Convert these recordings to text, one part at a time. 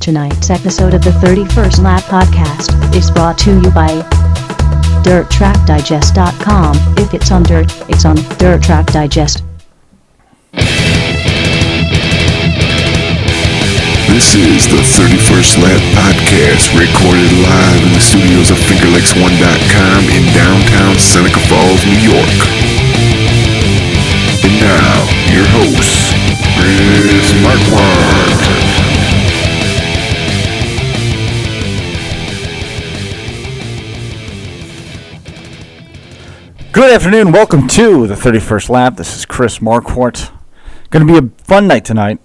Tonight's episode of the 31st Lap Podcast is brought to you by DirtTrackDigest.com. If it's on dirt, it's on Dirt Track Digest. This is the 31st Lap Podcast, recorded live in the studios of FingerLakes1.com in downtown Seneca Falls, New York. And now, your host, Chris Marquardt. Good afternoon, welcome to the 31st Lap. This is Chris Marquardt. Going to be a fun night tonight,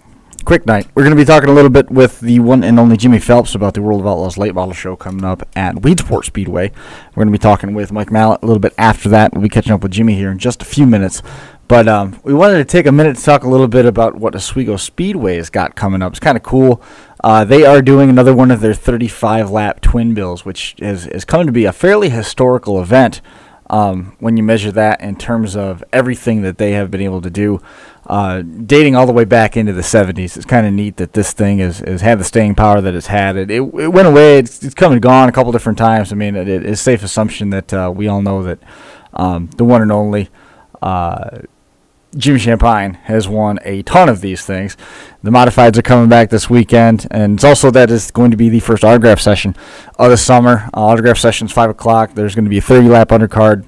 quick night. We're going to be talking a little bit with the one and only Jimmy Phelps about the World of Outlaws late model show coming up at Weedsport Speedway. We're going to be talking with Mike Mallett a little bit after that. We'll be catching up with Jimmy here in just a few minutes. But we wanted to take a minute to talk a little bit about what Oswego Speedway has got coming up. It's kind of cool. They are doing another one of their 35-lap twin bills, which is coming to be a fairly historical event. When you measure that in terms of everything that they have been able to do, dating all the way back into the 70s. It's kind of neat that this thing has had the staying power that it's had. It went away. It's come and gone a couple different times. I mean, it is a safe assumption that we all know that the one and only Jim Champagne has won a ton of these things. The modifieds are coming back this weekend, and it's also that is going to be the first autograph session of the summer. Autograph session's 5 o'clock. There's going to be a 30-lap undercard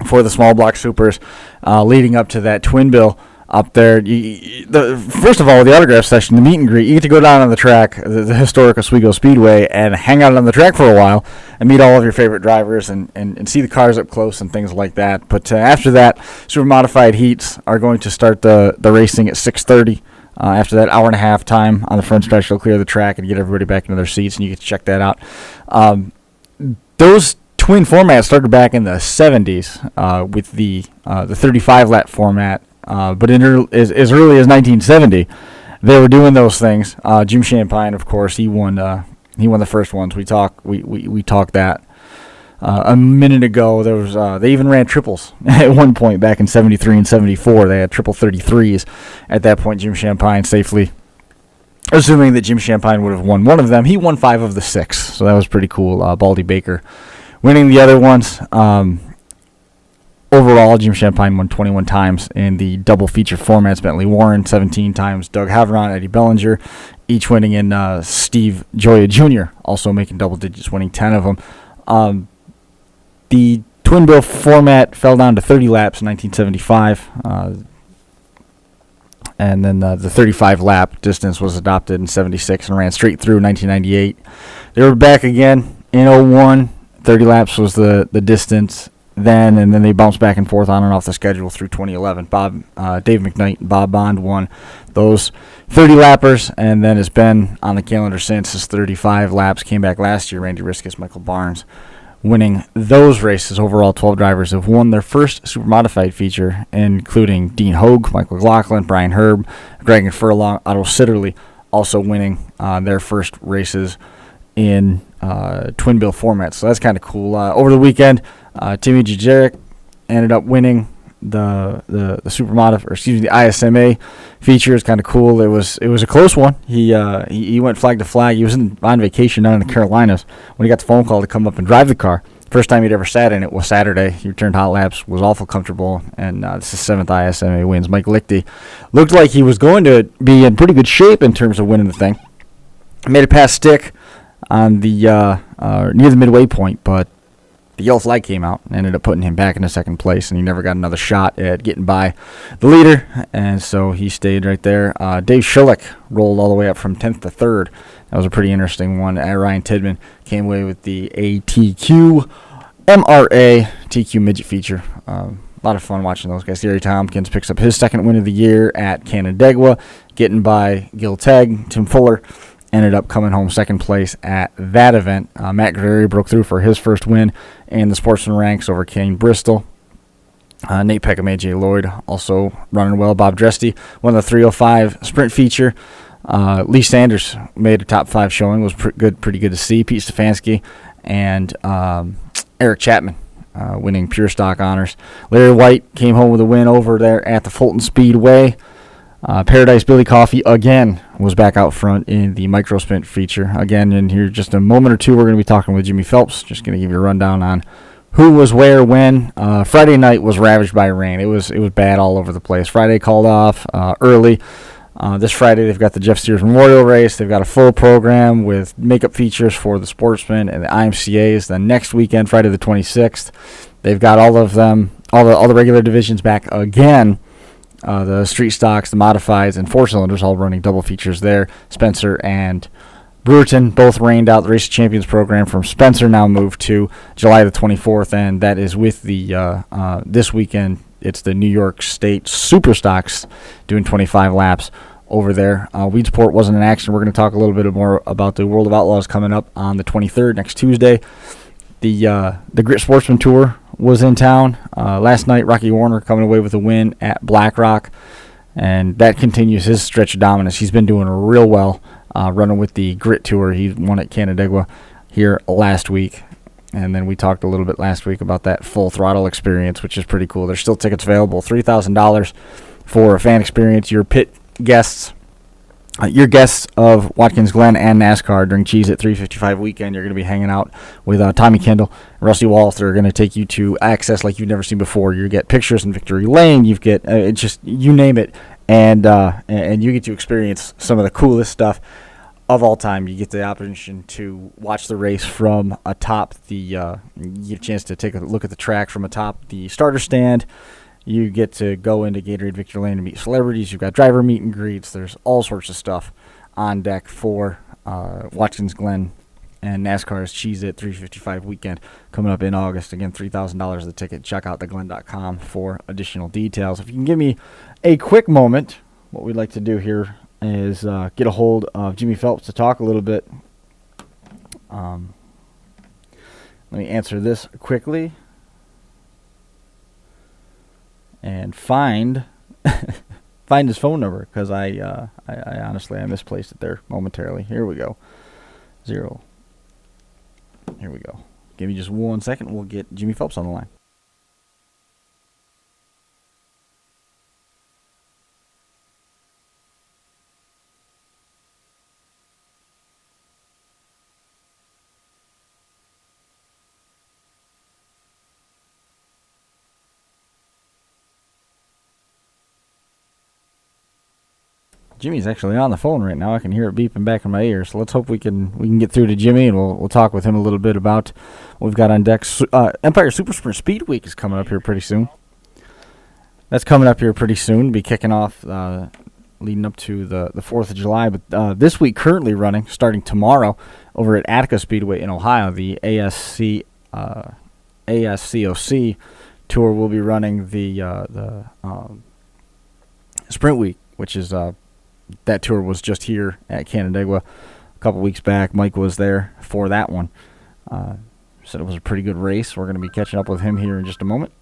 for the small block supers leading up to that twin bill up there. First of all, the autograph session, the meet and greet, you get to go down on the track, the historic Oswego Speedway, and hang out on the track for a while and meet all of your favorite drivers and see the cars up close and things like that. But after that, super modified heats are going to start the racing at 6:30. After that hour and a half time on the front stretch, they'll clear the track and get everybody back into their seats, and you get to check that out. Those twin formats started back in the 70s with the 35-lap format. But as early as 1970, they were doing those things. Jim Champagne, of course, he won the first ones. We talked that a minute ago. There was they even ran triples at one point back in 73 and 74. They had triple 33s at that point. Jim Champagne safely, assuming that Jim Champagne would have won one of them, he won 5 of the 6, so that was pretty cool. Baldy Baker winning the other ones. Overall, Jim Champagne won 21 times in the double feature formats. Bentley Warren 17 times. Doug Haveron, Eddie Bellinger, each winning, and Steve Gioia Jr. also making double digits, winning 10 of them. The twin bill format fell down to 30 laps in 1975, and then the 35-lap distance was adopted in 76 and ran straight through 1998. They were back again in 01. 30 laps was the distance then, and then they bounced back and forth on and off the schedule through 2011. Dave McKnight and Bob Bond won those 30 lappers, and then has been on the calendar since. His 35 laps came back last year. Randy Riskus, Michael Barnes winning those races. Overall, 12 drivers have won their first super modified feature, including Dean Hogue, Michael McLaughlin, Brian Herb, Greg Furlong, Otto Sitterly, also winning their first races in twin bill format. So that's kind of cool. Over the weekend, Timmy Jajaric ended up winning the ISMA feature. Is kind of cool. It was a close one. He went flag to flag. He was on vacation down in the Carolinas when he got the phone call to come up and drive the car. First time he'd ever sat in it was Saturday. He returned hot laps, was awful comfortable, and this is 7th ISMA wins. Mike Lichty looked like he was going to be in pretty good shape in terms of winning the thing. Made it past Stick on the near the midway point, but the yellow flag came out and ended up putting him back into second place, and he never got another shot at getting by the leader, and so he stayed right there. Dave Schillick rolled all the way up from 10th to 3rd. That was a pretty interesting one. Ryan Tidman came away with the ATQ MRA TQ midget feature. A lot of fun watching those guys. Gary Tompkins picks up his second win of the year at Canandaigua, getting by Gil Tegg. Tim Fuller ended up coming home second place at that event. Matt Guerrero broke through for his first win in the sportsman ranks over Kane Bristol. Nate Peckham, A.J. Lloyd also running well. Bob Dresty won the 305 sprint feature. Lee Sanders made a top 5 showing. Was pretty good to see. Pete Stefanski and Eric Chapman winning pure stock honors. Larry White came home with a win over there at the Fulton Speedway. Paradise Billy Coffee, again, was back out front in the micro sprint feature. Again, in here just a moment or two, we're going to be talking with Jimmy Phelps. Just going to give you a rundown on who was where, when. Friday night was ravaged by rain. It was bad all over the place. Friday called off early. This Friday, they've got the Jeff Steers Memorial Race. They've got a full program with makeup features for the sportsmen and the IMCAs. Then next weekend, Friday the 26th, they've got all of them, all the regular divisions back again. The street stocks, the modifieds, and four cylinders all running double features there. Spencer and Brewerton both rained out. The Race of Champions program from Spencer now moved to July the 24th, and that is with the this weekend. It's the New York State Super Stocks doing 25 laps over there. Weedsport wasn't in action. We're going to talk a little bit more about the World of Outlaws coming up on the 23rd, next Tuesday. The Grit Sportsman Tour was in town last night. Rocky Warner coming away with a win at Black Rock, and that continues his stretch of dominance. He's been doing real well running with the Grit Tour. He won at Canandaigua here last week, and then we talked a little bit last week about that full throttle experience, which is pretty cool. There's still tickets available, $3,000 for a fan experience. Your pit guests, your guests of Watkins Glen and NASCAR during Cheese at 355 weekend, you're going to be hanging out with Tommy Kendall, Rusty Walth. They're going to take you to access like you've never seen before. You get pictures in Victory Lane. You get just you name it, and you get to experience some of the coolest stuff of all time. You get the opportunity to watch the race from atop the. You get a chance to take a look at the track from atop the starter stand. You get to go into Gatorade Victory Lane and meet celebrities. You've got driver meet and greets. There's all sorts of stuff on deck for Watkins Glen and NASCAR's Cheese It 355 weekend coming up in August. Again, $3,000 the ticket. Check out theglen.com for additional details. If you can give me a quick moment, what we'd like to do here is get a hold of Jimmy Phelps to talk a little bit. Let me answer this quickly. And find his phone number, because I honestly I misplaced it there momentarily. Here we go. 0. Here we go. Give me just 1 second. We'll get Jimmy Phelps on the line. Jimmy's actually on the phone right now. I can hear it beeping back in my ear. So let's hope we can get through to Jimmy, and we'll talk with him a little bit about what we've got on deck. Empire Super Sprint Speed Week is coming up here pretty soon. That's coming up here pretty soon. Be kicking off leading up to the 4th of July. But this week currently running, starting tomorrow, over at Attica Speedway in Ohio, the ASCOC Tour will be running the Sprint Week, which is that tour was just here at Canandaigua a couple weeks back. Mike was there for that one. Said it was a pretty good race. We're going to be catching up with him here in just a moment.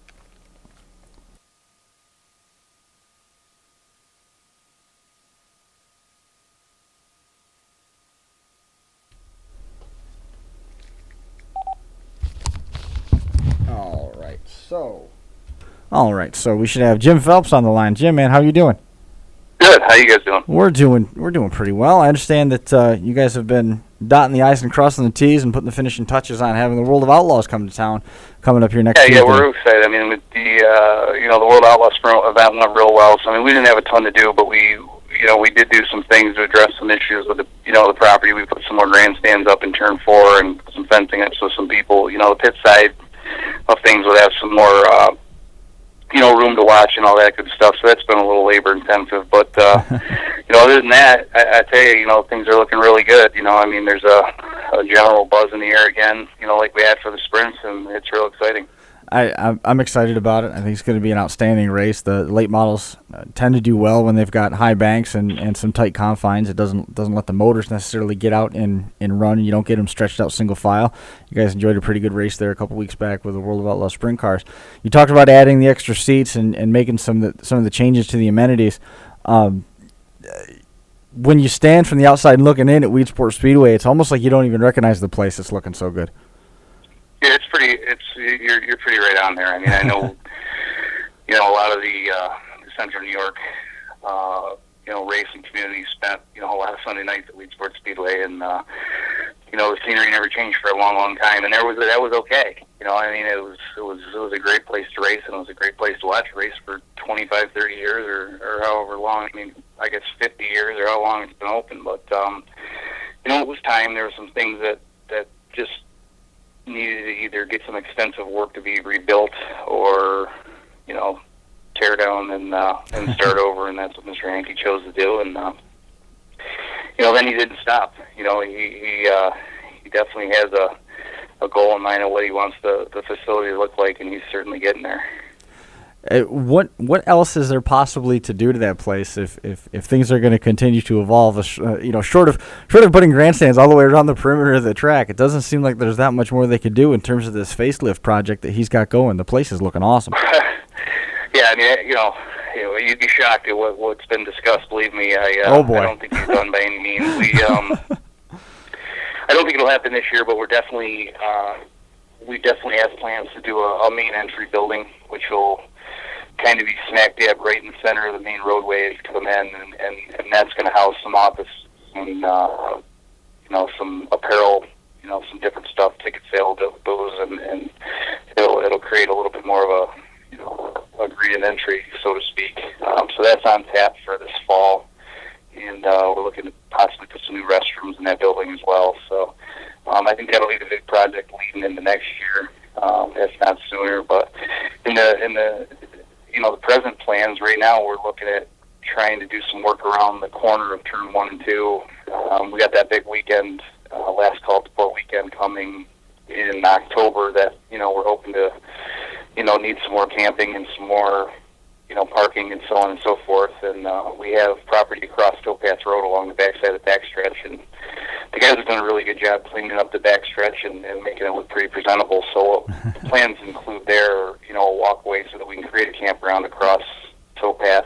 All right, so we should have Jim Phelps on the line. Jim, man, how you doing? Good. How you guys doing? We're doing pretty well. I understand that you guys have been dotting the I's and crossing the T's and putting the finishing touches on having the World of Outlaws come to town coming up here next Tuesday. Yeah, we're excited. I mean, with the World Outlaws Sprint event went real well. So I mean, we didn't have a ton to do, but we did do some things to address some issues with the property. We put some more grandstands up in turn 4 and some fencing up so some people, the pit side of things would have some more room to watch and all that good stuff. So that's been a little labor intensive. But, other than that, I tell you, things are looking really good. I mean, there's a general buzz in the air again, like we had for the sprints, and it's real exciting. I'm excited about it. I think it's going to be an outstanding race. The late models tend to do well when they've got high banks and some tight confines. It doesn't let the motors necessarily get out and run. You don't get them stretched out single file. You guys enjoyed a pretty good race there a couple weeks back with the World of Outlaws sprint cars. You talked about adding the extra seats and making some of the changes to the amenities. When you stand from the outside and looking in at Weedsport Speedway, it's almost like you don't even recognize the place. It's looking so good. Yeah, you're pretty right on there. I mean, I know, a lot of the Central New York racing community spent, a lot of Sunday nights at Weedsport Speedway, and the scenery never changed for a long, long time, and that was okay. It was a great place to race, and it was a great place to watch a race for 25, 30 years, or however long. I guess 50 years, or how long it's been open. But it was time. There were some things that just needed to either get some extensive work to be rebuilt, or tear down and start over, and that's what Mr. Hankey chose to do. And then he didn't stop. He definitely has a goal in mind of what he wants the facility to look like, and he's certainly getting there. What else is there possibly to do to that place if things are going to continue to evolve? Short of putting grandstands all the way around the perimeter of the track, it doesn't seem like there's that much more they could do in terms of this facelift project that he's got going. The place is looking awesome. Yeah, you'd be shocked at what's been discussed. Believe me, oh boy. I don't think he's done by any means. I don't think it'll happen this year, but we definitely have plans to do a main entry building, which will kind of be smack dab right in the center of the main roadway as you come in, and that's going to house some office and some apparel, some different stuff, ticket sale booths, and it'll create a little bit more of a greeted entry, so to speak. So that's on tap for this fall, and we're looking to possibly put some new restrooms in that building as well. So I think that'll be the big project leading into next year, if not sooner. But in the present plans right now, we're looking at trying to do some work around the corner of turn 1 and 2. We got that big weekend, last call sport weekend coming in October that we're hoping to need some more camping and some more parking and so on and so forth. And we have property across Towpath Road along the backside of the backstretch, and the guys have done a really good job cleaning up the backstretch and making it look pretty presentable. So the plans include there, a walkway so that we can create a campground across Towpath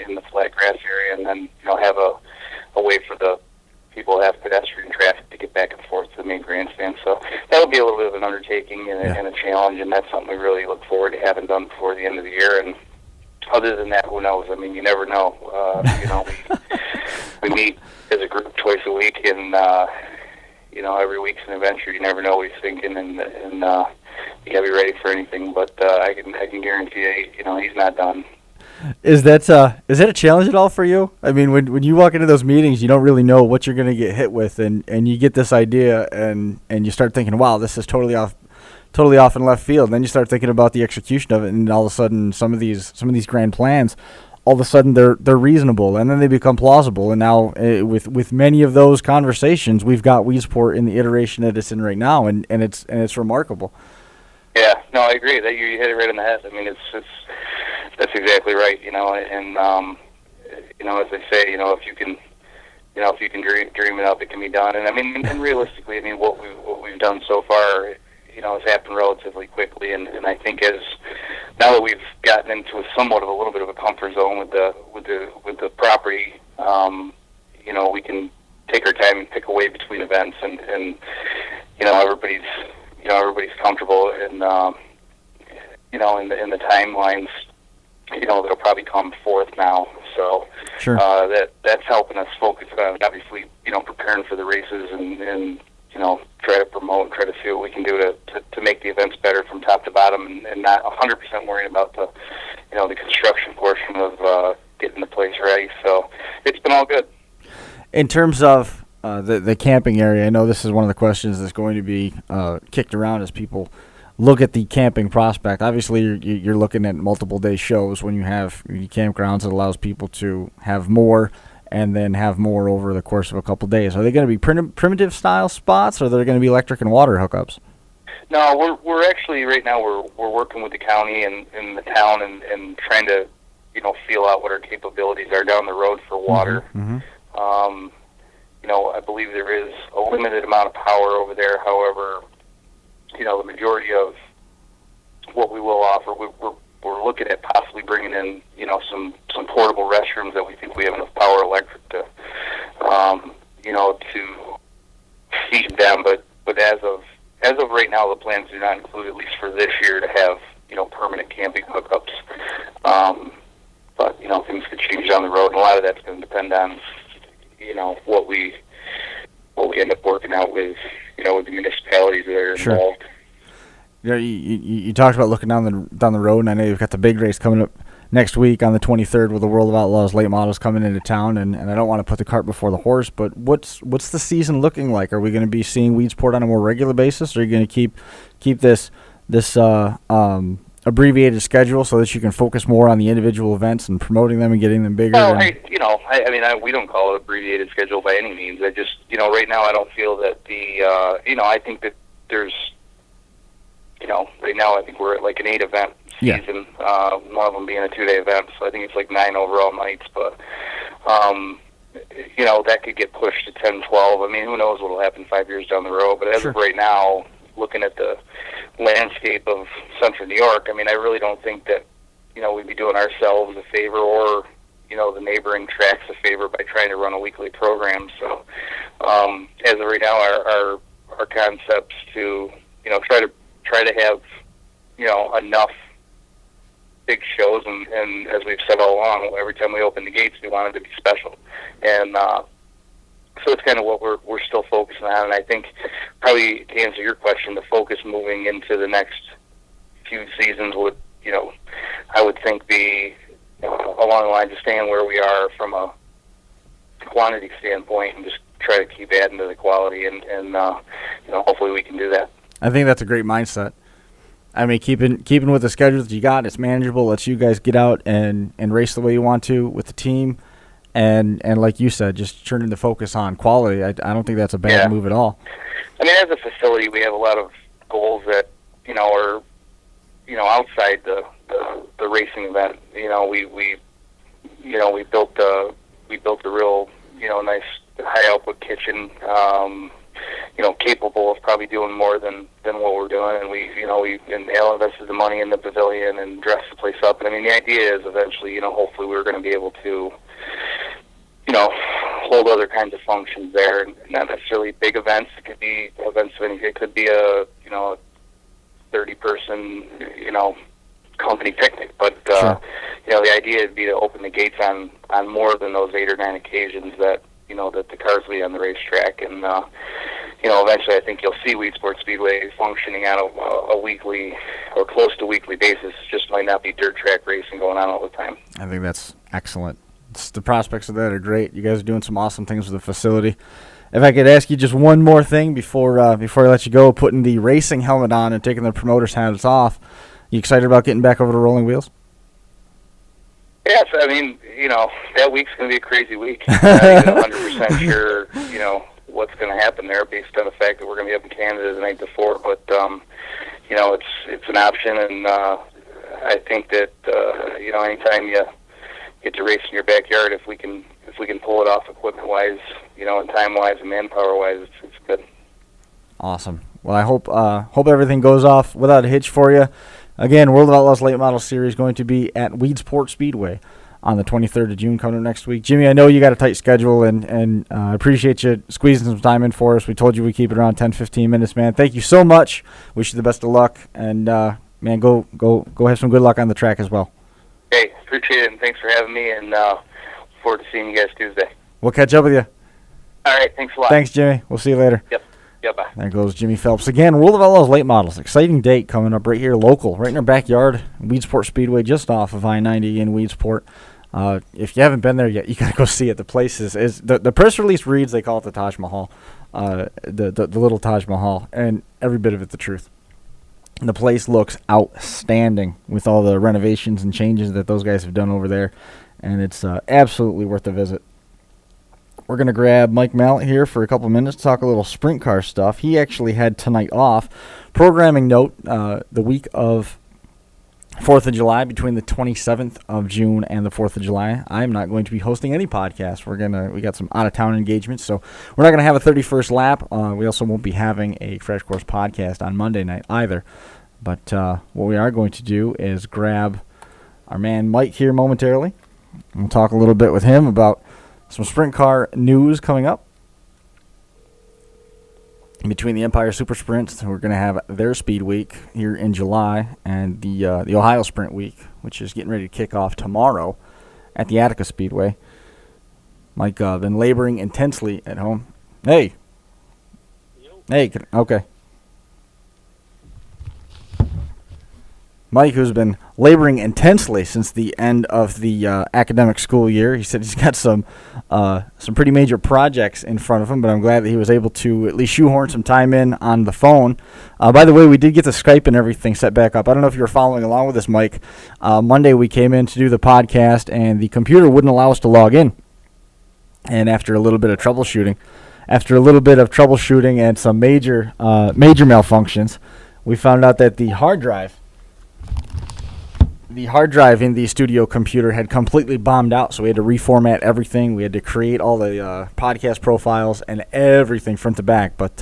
in the flat grass area, and then have a way for the people who have pedestrian traffic to get back and forth to the main grandstand. So that'll be a little bit of an undertaking and a challenge, and that's something we really look forward to having done before the end of the year. And other than that, who knows? You never know. We meet as a group twice a week, and every week's an adventure. You never know what he's thinking, and you gotta be ready for anything. But I can guarantee you, he's not done. Is that a challenge at all for you? When you walk into those meetings, you don't really know what you're going to get hit with, and you get this idea, and you start thinking, wow, this is totally off in left field. And then you start thinking about the execution of it, and all of a sudden, some of these grand plans, all of a sudden they're reasonable, and then they become plausible. And now with many of those conversations, we've got Weedsport in the iteration that it's in right now, and it's remarkable. Yeah, no, I agree. That you hit it right on the head. That's exactly right. And as they say, if you can dream it up, it can be done. And and realistically, what we've done so far, has happened relatively quickly. And I think now that we've gotten into somewhat of a little bit of a comfort zone with the property, we can take our time and pick away between events, and everybody's comfortable in the timelines that'll probably come forth now. So sure. That's helping us focus on obviously preparing for the races and try to promote and try to see what we can do to make the events better from top to bottom, and not 100% worrying about the construction portion of getting the place ready. So it's been all good. In terms of the camping area, I know this is one of the questions that's going to be kicked around as people look at the camping prospect. Obviously, you're looking at multiple day shows when you have campgrounds that allows people to have more and then have more over the course of a couple days. Are they going to be primitive style spots, or are they going to be electric and water hookups? No, we're actually right now we're working with the county and the town and trying to feel out what our capabilities are down the road for water. Mm-hmm. I believe there is a limited amount of power over there. However, the majority of what we will offer, we're looking at possibly bringing in, some portable restrooms that we think we have enough power electric to feed them. But as of right now, the plans do not include, at least for this year, to have permanent camping hookups. But things could change down the road, and a lot of that's going to depend on, what we end up working out with, with the municipalities that are involved. You talked about looking down the road, and I know you've got the big race coming up next week on the 23rd with the World of Outlaws late models coming into town, and I don't want to put the cart before the horse, but what's the season looking like? Are we going to be seeing Weedsport on a more regular basis, or are you going to keep this abbreviated schedule so that you can focus more on the individual events and promoting them and getting them bigger? Well, we don't call it abbreviated schedule by any means. I just, right now I don't feel that I think that there's, right now I think we're at like an 8-event season, one of them being a 2-day event, so I think it's like 9 overall nights, but, that could get pushed to 10, 12. I mean, who knows what will happen 5 years down the road, but as of right now, looking at the landscape of Central New York, I mean, I really don't think that, we'd be doing ourselves a favor or, the neighboring tracks a favor by trying to run a weekly program. So, as of right now, our concepts to, try to have, enough big shows, and as we've said all along, every time we open the gates, we want it to be special. And, so it's kind of what we're still focusing on, and I think probably to answer your question, the focus moving into the next few seasons would, I would think be along the lines of staying where we are from a quantity standpoint and just try to keep adding to the quality, and hopefully we can do that. I think that's a great mindset. I mean, keeping with the schedule that you got, it's manageable, lets you guys get out and race the way you want to with the team. And like you said, just turning the focus on quality. I don't think that's a bad move at all. I mean, as a facility, we have a lot of goals that are outside the racing event. We built a real nice high output kitchen. Capable of probably doing more than what we're doing, and we Al invested the money in the pavilion and dressed the place up. And I mean, the idea is eventually, hopefully, we're going to be able to, hold other kinds of functions there, and not necessarily big events. It could be events of anything. It could be a 30-person, company picnic. But sure. The idea would be to open the gates on more than those 8 or 9 occasions that that the cars will be on the racetrack, and eventually I think you'll see Weedsport Speedway functioning on a weekly or close to weekly basis. It just might not be dirt track racing going on all the time. I think that's excellent. The prospects of that are great. You guys are doing some awesome things with the facility. If I could ask you just one more thing before I let you go, putting the racing helmet on and taking the promoter's hats off, you excited about getting back over to rolling wheels? Yes, I mean, that week's going to be a crazy week. I'm not even 100% sure, what's going to happen there based on the fact that we're going to be up in Canada the night before. But, it's an option, and I think that, anytime you get to race in your backyard, if we can pull it off equipment-wise, and time-wise and manpower-wise, it's good. Awesome. Well, I hope everything goes off without a hitch for you. Again, World of Outlaws Late Model Series going to be at Weedsport Speedway on the 23rd of June coming up next week. Jimmy, I know you got a tight schedule, and I appreciate you squeezing some time in for us. We told you we'd keep it around 10, 15 minutes, man. Thank you so much. Wish you the best of luck, and, man, go have some good luck on the track as well. Hey, appreciate it, and thanks for having me, and look forward to seeing you guys Tuesday. We'll catch up with you. All right, thanks a lot. Thanks, Jimmy. We'll see you later. Yep. Yeah, bye. There goes Jimmy Phelps. Again, World of Outlaws Late Models. Exciting date coming up right here local, right in our backyard. Weedsport Speedway, just off of I-90 in Weedsport. If you haven't been there yet, you got to go see it. The place is the press release reads they call it the Taj Mahal, the little Taj Mahal, and every bit of it the truth. The place looks outstanding with all the renovations and changes that those guys have done over there, and it's absolutely worth the visit. We're going to grab Mike Mallet here for a couple minutes to talk a little sprint car stuff. He actually had tonight off. Programming note, the week of 4th of July, between the 27th of June and the 4th of July, I'm not going to be hosting any podcasts. We got some out-of-town engagements, so we're not going to have a 31st lap. We also won't be having a Crash Course podcast on Monday night either. But what we are going to do is grab our man Mike here momentarily. We'll talk a little bit with him about some sprint car news coming up. In between the Empire Super Sprints, we're going to have their Speed Week here in July, and the Ohio Sprint Week, which is getting ready to kick off tomorrow. at the Attica Speedway. Mike been laboring intensely at home. Hey. Hey, okay. Mike, who's been laboring intensely since the end of the academic school year. He said he's got some pretty major projects in front of him, but I'm glad that he was able to at least shoehorn some time in on the phone. By the way, we did get the Skype and everything set back up. I don't know if you were following along with us, Mike. Monday we came in to do the podcast, and the computer wouldn't allow us to log in. And after a little bit of troubleshooting, and some major malfunctions, we found out that the hard drive in the studio computer had completely bombed out, so we had to reformat everything. We had to create all the podcast profiles and everything front to back. But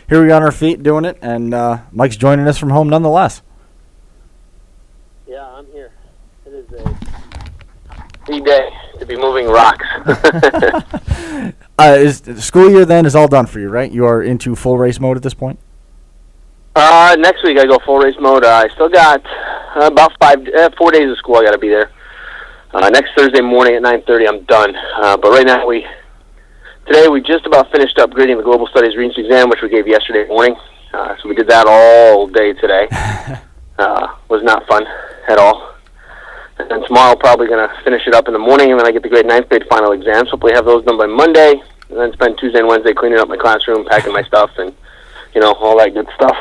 here we are on our feet doing it, and Mike's joining us from home nonetheless. Yeah, I'm here. It is a big day to be moving rocks. Is the school year then is all done for you, right? You are into full race mode at this point? Next week I go full race mode. I still got about 4 days of school I got to be there. Next Thursday morning at 9:30 I'm done. But right now today we just about finished up grading the Global Studies Regents exam, which we gave yesterday morning. So we did that all day today. Was not fun at all. And then tomorrow probably going to finish it up in the morning, and then I get the grade 9th grade final exams. Hopefully have those done by Monday, and then spend Tuesday and Wednesday cleaning up my classroom, packing my stuff, and all that good stuff.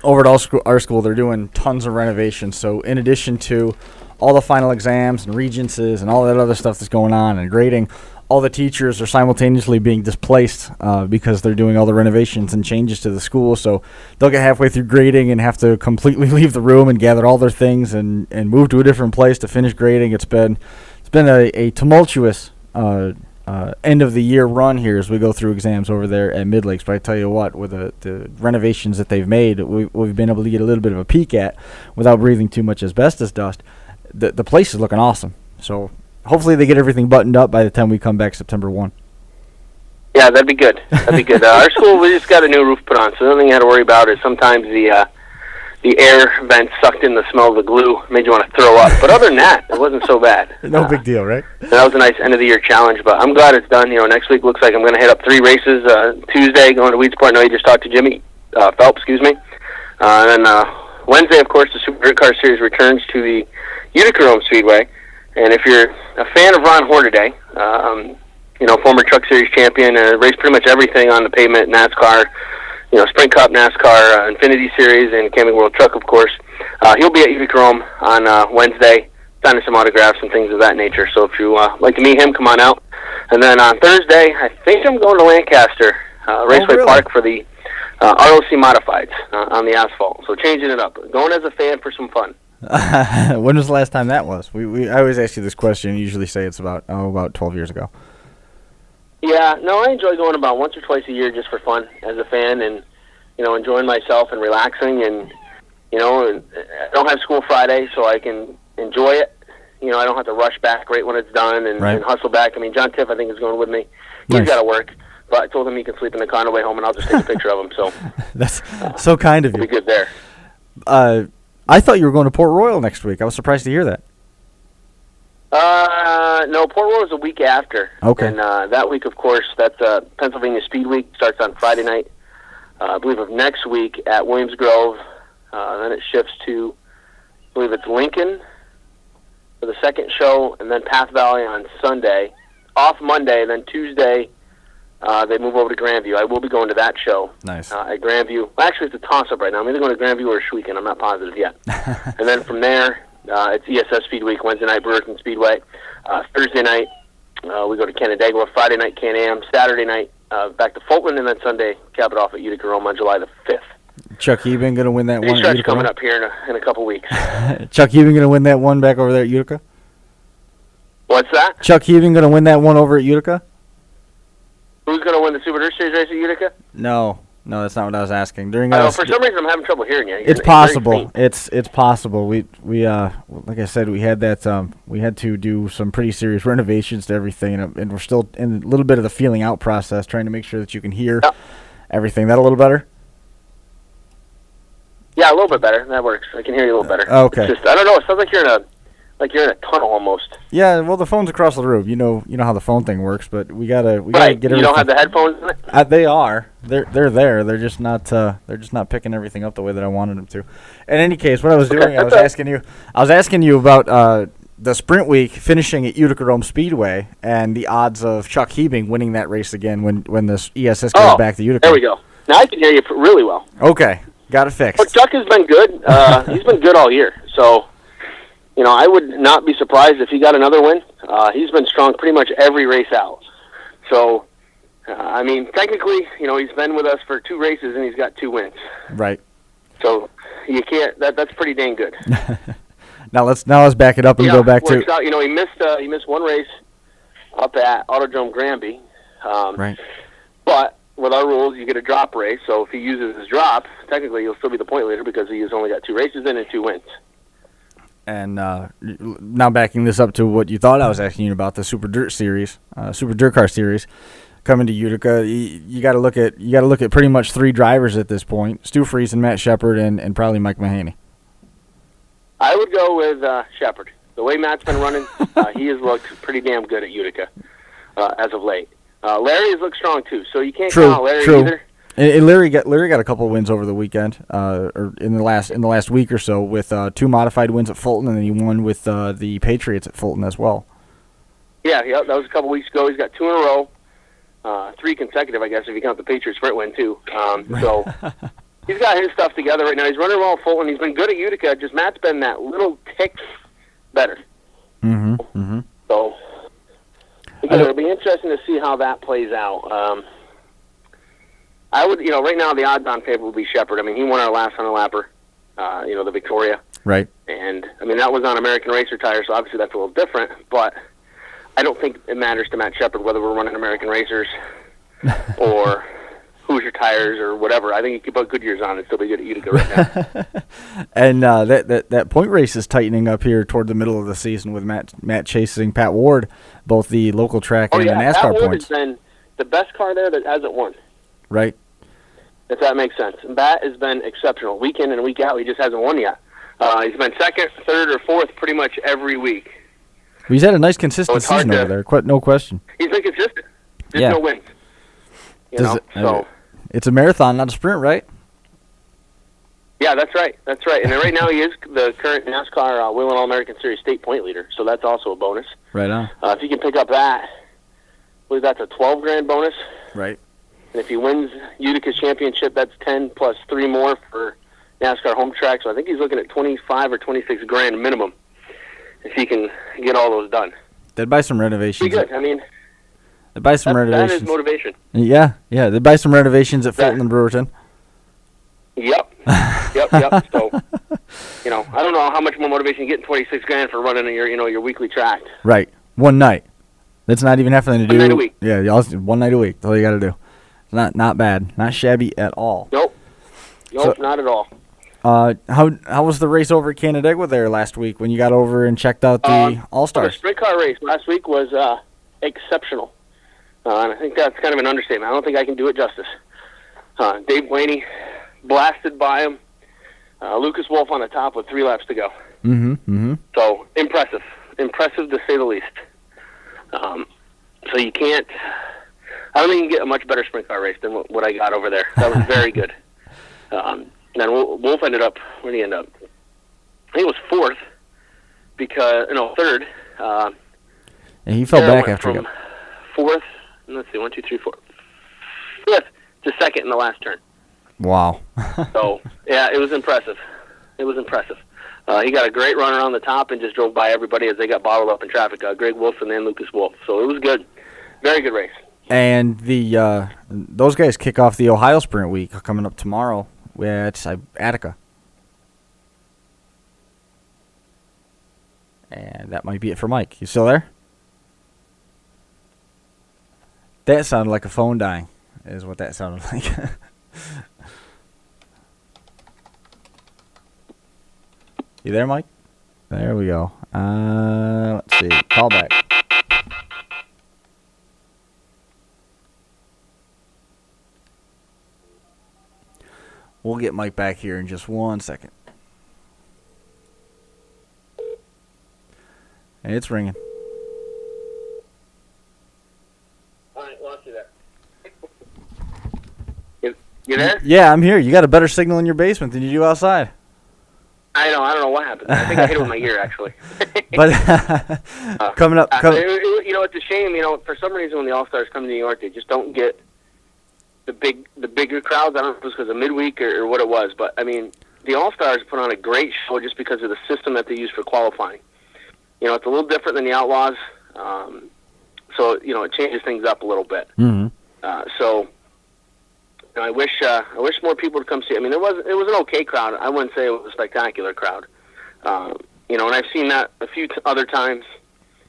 Over at our school, they're doing tons of renovations. So in addition to all the final exams and regencies and all that other stuff that's going on and grading, all the teachers are simultaneously being displaced because they're doing all the renovations and changes to the school. So they'll get halfway through grading and have to completely leave the room and gather all their things and move to a different place to finish grading. It's been a tumultuous end of the year run here as we go through exams over there at Mid Lakes. But I tell you what, with the renovations that they've made, we've been able to get a little bit of a peek at without breathing too much asbestos dust. The place is looking awesome. So hopefully they get everything buttoned up by the time we come back September 1. Yeah, that'd be good. Our school, we just got a new roof put on, so the only thing you had to worry about is sometimes the air vent sucked in the smell of the glue, made you want to throw up. But other than that, it wasn't so bad. No big deal, right? That was a nice end-of-the-year challenge, but I'm glad it's done. Next week looks like I'm going to hit up 3 races. Tuesday, going to Weedsport. I know you just talked to Jimmy Phelps, and then Wednesday, of course, the Super Dirt Car Series returns to the Utica Rome Speedway. And if you're a fan of Ron Hornaday, former Truck Series champion, raced pretty much everything on the pavement, NASCAR, Sprint Cup, NASCAR, Infinity Series, and Camping World Truck, of course. He'll be at Utica Rome on Wednesday, signing some autographs and things of that nature. So if you like to meet him, come on out. And then on Thursday, I think I'm going to Lancaster, Raceway Park for the ROC Modifieds on the asphalt. So changing it up. Going as a fan for some fun. When was the last time that was? I always ask you this question. You usually say it's about 12 years ago. Yeah, no, I enjoy going about once or twice a year just for fun as a fan, and enjoying myself and relaxing, and I don't have school Friday, so I can enjoy it. I don't have to rush back right when it's done and hustle back. I mean, John Tiff, I think, is going with me. He's got to work, but I told him he can sleep in the car on the way home, and I'll just take a picture of him. So that's so kind of you. We'll be good there. I thought you were going to Port Royal next week. I was surprised to hear that. No, Port Royal is a week after. Okay. And that week, of course, that's Pennsylvania Speed Week. Starts on Friday night, I believe, of next week at Williams Grove. Then it shifts to, I believe it's Lincoln for the second show, and then Path Valley on Sunday. Off Monday, then Tuesday, they move over to Grandview. I will be going to that show. Nice. At Grandview. Well, actually, it's a toss-up right now. I'm either going to Grandview or Schweeken. I'm not positive yet. And then from there, it's ESS Speed Week, Wednesday night, Brewerton Speedway. Thursday night, we go to Canandaigua. Friday night, Can-Am. Saturday night, back to Fulton, and then Sunday, cap it off at Utica Rome on July the 5th. Chuck Eben going to win that one at Utica Utica coming Rome? up here in a couple weeks. Chuck Eben going to win that one back over there at Utica? What's that? Chuck Eben going to win that one over at Utica? Who's going to win the Super Dirt Series race at Utica? No, that's not what I was asking. For some reason, I'm having trouble hearing you. It's possible. It's possible. We like I said, we had that. We had to do some pretty serious renovations to everything, and we're still in a little bit of the feeling out process, trying to make sure that you can hear everything. That a little better? Yeah, a little bit better. That works. I can hear you a little better. Okay. It's just, I don't know. It sounds like you're in like you're in a tunnel almost. Yeah, well, the phone's across the room. You know how the phone thing works, but we gotta get everything. You don't have the headphones in it? They are. They're there. They're just not picking everything up the way that I wanted them to. In any case, what I was doing, I was asking you about the sprint week finishing at Utica Rome Speedway and the odds of Chuck Hebing winning that race again when this ESS goes back to Utica. There we go. Now I can hear you really well. Okay, got it fixed. Well, Chuck has been good. He's been good all year. So, I would not be surprised if he got another win. He's been strong pretty much every race out. So, technically, he's been with us for 2 races and he's got 2 wins. Right. So you can't. That's pretty dang good. Now let's back it up and go back to. Out. He missed 1 race up at Autodrome Granby. Right. But with our rules, you get a drop race. So if he uses his drop, technically he'll still be the point leader because he has only got 2 races in and 2 wins. And now backing this up to what you thought I was asking you about, the Super Dirt Series, Super Dirt Car Series, coming to Utica, you got to look at pretty much 3 drivers at this point: Stu Friesen, Matt Shepard, and probably Mike Mahaney. I would go with Shepard. The way Matt's been running, he has looked pretty damn good at Utica as of late. Larry has looked strong too, so you can't count out Larry either. And Larry got a couple of wins over the weekend, or in the last week or so, with 2 modified wins at Fulton, and then he won with the Patriots at Fulton as well. Yeah, that was a couple weeks ago. He's got 2 in a row, 3 consecutive, I guess, if you count the Patriots sprint win too. So he's got his stuff together right now. He's running well at Fulton. He's been good at Utica. Just Matt's been that little tick better. Mm-hmm. So again, it'll be interesting to see how that plays out. I would, right now the odds-on favorite would be Shepard. I mean, he won our last 100-lapper, the Victoria. Right. And, that was on American Racer tires, so obviously that's a little different. But I don't think it matters to Matt Shepard whether we're running American Racers or Hoosier tires or whatever. I think you can put Goodyears on and still be good at Utica right now. And that point race is tightening up here toward the middle of the season with Matt chasing Pat Ward, both the local track and the NASCAR Pat Ward points. Has been the best car there that hasn't won. Right. If that makes sense. And Bat has been exceptional. Week in and week out, he just hasn't won yet. He's been 2nd, 3rd, or 4th pretty much every week. He's had a nice consistent season over there, no question. He's been consistent. There's no wins. It's a marathon, not a sprint, right? Yeah, that's right. And right now he is the current NASCAR Whelen All-American Series state point leader, so that's also a bonus. Right on. If he can pick up that, I believe that's a $12,000 bonus. Right. And if he wins Utica's championship, that's 10 plus 3 more for NASCAR home track. So I think he's looking at 25 or 26 grand minimum if he can get all those done. They'd buy some renovations. Pretty good. They'd buy some renovations. That is motivation. Yeah. They'd buy some renovations at Fulton and Brewerton. Yep. So, I don't know how much more motivation you get in 26 grand for running your weekly track. Right. One night. That's not even having to do. 1 night a week. Yeah, 1 night a week. That's all you got to do. Not bad. Not shabby at all. Nope, not at all. How was the race over at Canandaigua there last week when you got over and checked out the All-Stars? The sprint car race last week was exceptional. And I think that's kind of an understatement. I don't think I can do it justice. Dave Blaney blasted by him. Lucas Wolf on the top with 3 laps to go. Mm-hmm. So, impressive to say the least. So you can't... I don't think you can get a much better sprint car race than what I got over there. That was very good. And then Wolf ended up... Where did he end up? I think it was 4th. 3rd. And he fell back after he got... 4th... Let's see, 1, 2, 3, 4. 5th to 2nd in the last turn. Wow. So, yeah, it was impressive. He got a great run around the top and just drove by everybody as they got bottled up in traffic. Greg Wilson and Lucas Wolf. So it was good. Very good race. And those guys kick off the Ohio Sprint Week coming up tomorrow at Attica. And that might be it for Mike. You still there? That sounded like a phone dying, is what that sounded like. You there, Mike? There we go. Let's see. Call back. We'll get Mike back here in just 1 second. Hey, it's ringing. All right, lost you there. You there? Yeah, I'm here. You got a better signal in your basement than you do outside. I don't know what happened. I think I hit it with my ear, actually. But coming up, it's a shame. For some reason when the All-Stars come to New York, they just don't get the bigger crowds. I don't know if it was because of midweek or what it was, but I mean, the All-Stars put on a great show just because of the system that they use for qualifying. It's a little different than the Outlaws, so it changes things up a little bit. Mm-hmm. I wish more people would come see it. I mean, it was an okay crowd. I wouldn't say it was a spectacular crowd. And I've seen that a few other times.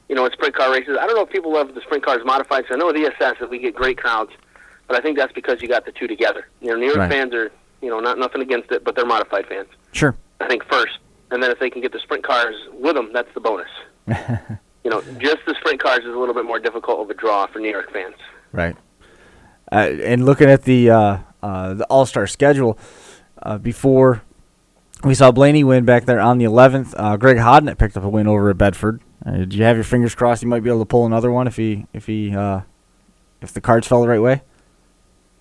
At sprint car races. I don't know if people love the sprint cars modified. So I know with ESS that we get great crowds, but I think that's because you got the two together. New York fans are, not nothing against it, but they're modified fans. Sure. I think first, and then if they can get the sprint cars with them, that's the bonus. Just the sprint cars is a little bit more difficult of a draw for New York fans. Right. And looking at the All-Star schedule, before we saw Blaney win back there on the 11th, Greg Hodnett picked up a win over at Bedford. Did you have your fingers crossed he might be able to pull another one if the cards fell the right way?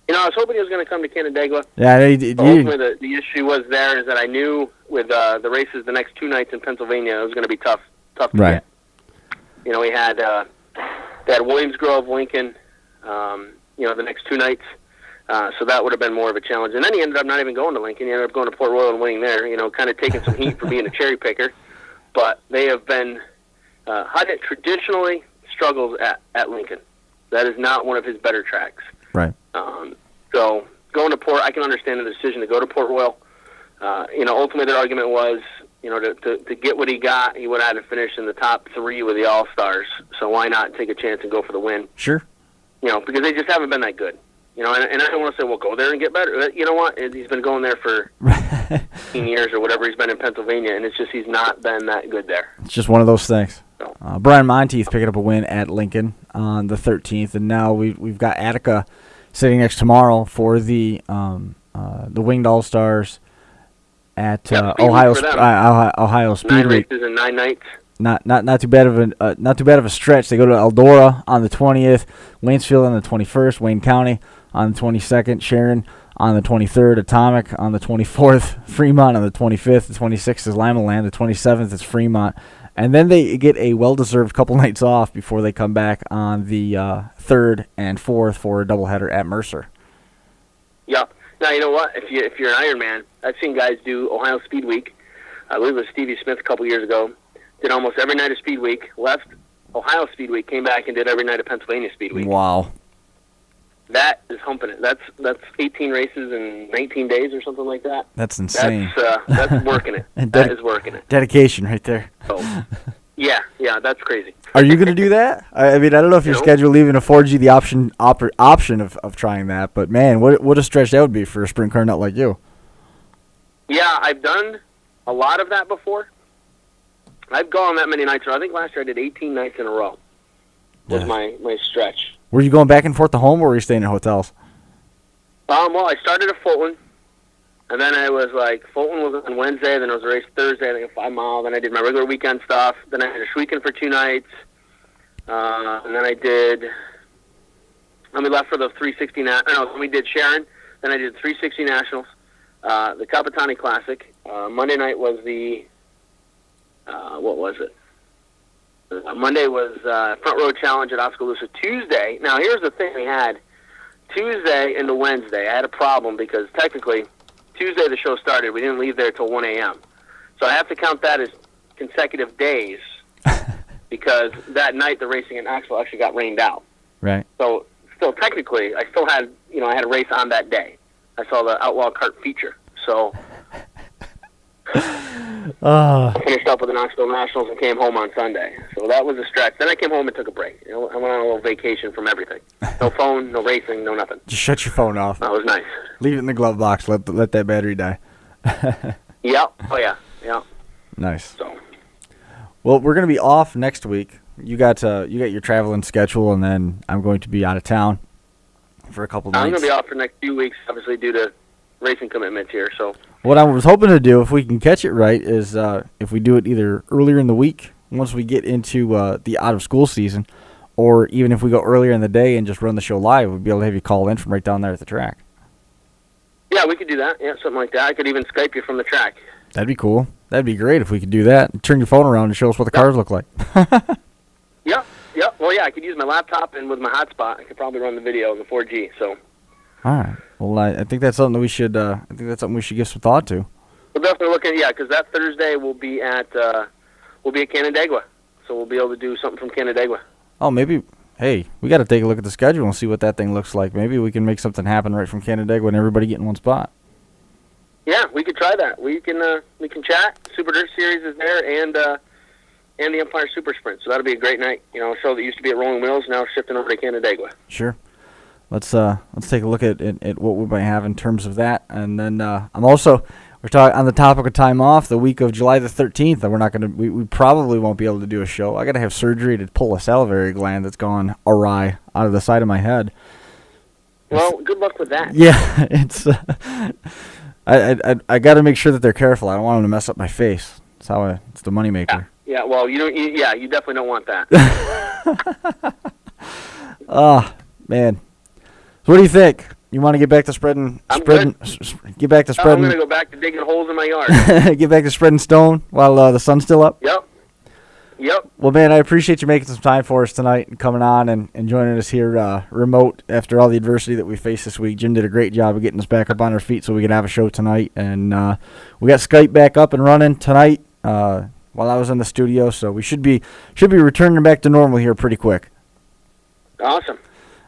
I was hoping he was going to come to Canandaigua. Yeah, ultimately the issue was there is that I knew with the races the next 2 nights in Pennsylvania, it was going to be tough to get. We had Williams Grove, Lincoln, the next 2 nights. So that would have been more of a challenge. And then he ended up not even going to Lincoln. He ended up going to Port Royal and winning there, kind of taking some heat for being a cherry picker. But they have been Hodnett traditionally struggles at Lincoln. That is not one of his better tracks. Right. So going to Port, I can understand the decision to go to Port Royal. Ultimately their argument was, to get what he got, he would have had to finish in the top 3 with the All-Stars. So why not take a chance and go for the win? Sure. Because they just haven't been that good. And I don't want to say, well, go there and get better. You know what? He's been going there for 15 years or whatever he's been in Pennsylvania, and it's just he's not been that good there. It's just one of those things. So. Brian Monteith picking up a win at Lincoln on the 13th, and now we've got Attica sitting next tomorrow for the Winged All-Stars at Ohio Speedway. 9 races and 9 nights. Not too bad of a stretch. They go to Eldora on the 20th, Waynesfield on the 21st, Wayne County on the 22nd, Sharon on the 23rd, Atomic on the 24th, Fremont on the 25th, the 26th is Limaland, the 27th is Fremont, and then they get a well-deserved couple nights off before they come back on the 3rd and 4th for a doubleheader at Mercer. Yep. Now you know what? If you're an Ironman, I've seen guys do Ohio Speed Week. I believe it was Stevie Smith a couple years ago. Did almost every night of Speed Week, left Ohio Speed Week, came back and did every night of Pennsylvania Speed Week. Wow. That is humping it. That's 18 races in 19 days or something like that. That's insane. That's working it. That is working it. Dedication right there. So, yeah, that's crazy. Are you going to do that? I mean, I don't know if your schedule even affords you the option of trying that, but man, what a stretch that would be for a sprint car nut like you. Yeah, I've done a lot of that before. I've gone that many nights. I think last year I did 18 nights in a row. Was my stretch. Were you going back and forth to home, or were you staying in hotels? Well, I started at Fulton, and then I was like, Fulton was on Wednesday, then it was a race Thursday, I think a 5 mile, then I did my regular weekend stuff, then I had a weekend for 2 nights, and then we left for the 360, then we did Sharon, then I did 360 Nationals, the Capitani Classic. Monday night was the, what was it? Monday was Front Row Challenge at Oskaloosa. Tuesday, now here's the thing we had. Tuesday into Wednesday, I had a problem because technically Tuesday the show started. We didn't leave there till 1 a.m. So I have to count that as consecutive days because that night the racing in Knoxville actually got rained out. Right. So still technically, I still had, I had a race on that day. I saw the Outlaw Kart feature. So I finished up with the Knoxville Nationals and came home on Sunday. So that was a stretch. Then I came home and took a break. I went on a little vacation from everything. No phone, no racing, no nothing. Just shut your phone off. That was nice. Leave it in the glove box. Let that battery die. Yep. Oh, yeah. Yeah. Nice. So. Well, we're going to be off next week. You got your traveling schedule, and then I'm going to be out of town for a couple nights. I'm going to be off for the next few weeks, obviously, due to racing commitments here. So. What I was hoping to do, if we can catch it right, is if we do it either earlier in the week, once we get into the out-of-school season, or even if we go earlier in the day and just run the show live, we'd be able to have you call in from right down there at the track. Yeah, we could do that. Yeah, something like that. I could even Skype you from the track. That'd be cool. That'd be great if we could do that. Turn your phone around and show us what the cars look like. Yeah. Well, yeah, I could use my laptop, and with my hotspot, I could probably run the video in the 4G. So. All right. Well, I think that's something that we should. I think that's something we should give some thought to. We'll definitely look at because that Thursday we'll be at Canandaigua, so we'll be able to do something from Canandaigua. Oh, maybe. Hey, we got to take a look at the schedule and see what that thing looks like. Maybe we can make something happen right from Canandaigua and everybody get in one spot. Yeah, we could try that. We can chat. Super Dirt Series is there, and the Empire Super Sprint. So that'll be a great night. You know, a show that used to be at Rolling Wheels, now shifting over to Canandaigua. Sure. Let's take a look at what we might have in terms of that, and then we're talking on the topic of time off. The week of July the 13th, we probably won't be able to do a show. I got to have surgery to pull a salivary gland that's gone awry out of the side of my head. Well, good luck with that. Yeah, it's. I got to make sure that they're careful. I don't want them to mess up my face. It's the moneymaker. Yeah. Well, you definitely don't want that. Oh man. So what do you think? You want to get back to spreading? Get back to spreading. I'm gonna go back to digging holes in my yard. Get back to spreading stone while the sun's still up. Yep. Well, man, I appreciate you making some time for us tonight and coming on and joining us here remote after all the adversity that we faced this week. Jim did a great job of getting us back up on our feet so we could have a show tonight. And we got Skype back up and running tonight while I was in the studio, so we should be returning back to normal here pretty quick. Awesome.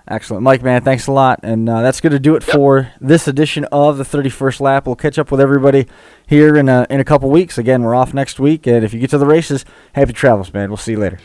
Excellent. Mike, man, thanks a lot. And that's going to do it for this edition of the 31st Lap. We'll catch up with everybody here in a couple weeks. Again, we're off next week. And if you get to the races, happy travels, man. We'll see you later.